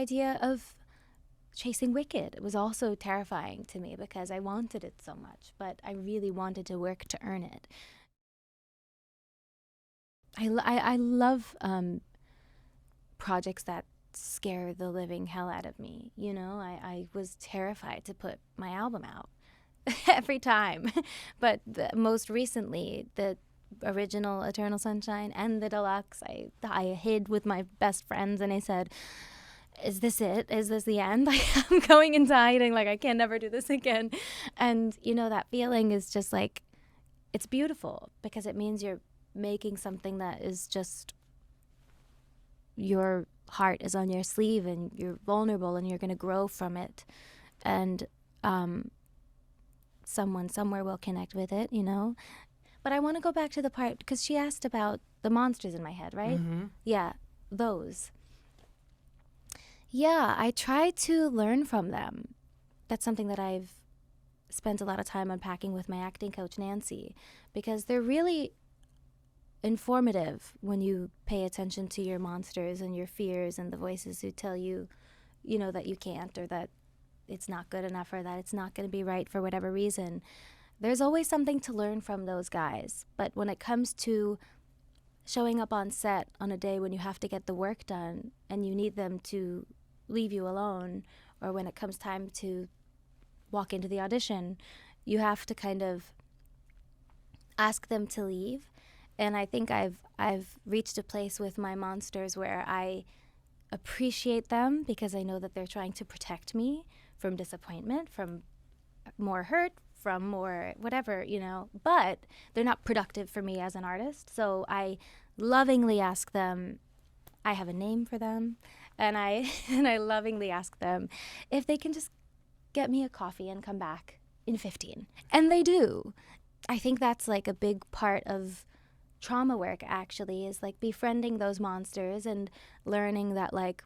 idea of chasing Wicked. It was also terrifying to me because I wanted it so much, but I really wanted to work to earn it. I love projects that scare the living hell out of me. You know, I was terrified to put my album out every time. But most recently, the original Eternal Sunshine and the deluxe, I hid with my best friends and I said, is this it? Is this the end? Like, I'm going into hiding, like I can never do this again. And, you know, that feeling is just like, it's beautiful because it means you're making something that is just, your heart is on your sleeve and you're vulnerable and you're going to grow from it. And someone somewhere will connect with it, you know? But I want to go back to the part, because she asked about the monsters in my head, right? Mm-hmm. Yeah, those. Yeah, I try to learn from them. That's something that I've spent a lot of time unpacking with my acting coach, Nancy, because they're really informative when you pay attention to your monsters and your fears and the voices who tell you, you know, that you can't, or that it's not good enough, or that it's not going to be right for whatever reason. There's always something to learn from those guys. But when it comes to showing up on set on a day when you have to get the work done and you need them to leave you alone, or when it comes time to walk into the audition, you have to kind of ask them to leave. And I think I've reached a place with my monsters where I appreciate them because I know that they're trying to protect me from disappointment, from more hurt, from more whatever, you know, but they're not productive for me as an artist. So I lovingly ask them, I have a name for them, and I and I lovingly ask them if they can just get me a coffee and come back in 15. And they do. I think that's like a big part of trauma work, actually, is like befriending those monsters and learning that, like,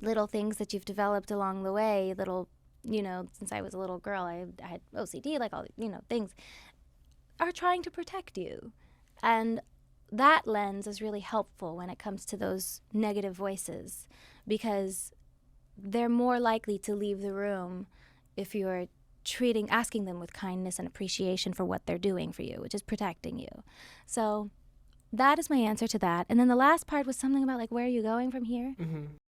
little things that you've developed along the way, little, you know, since I was a little girl, I had OCD, like all, you know, things are trying to protect you. And that lens is really helpful when it comes to those negative voices, because they're more likely to leave the room if you're asking them with kindness and appreciation for what they're doing for you, which is protecting you. So that is my answer to that. And then the last part was something about, like, where are you going from here? Mm-hmm.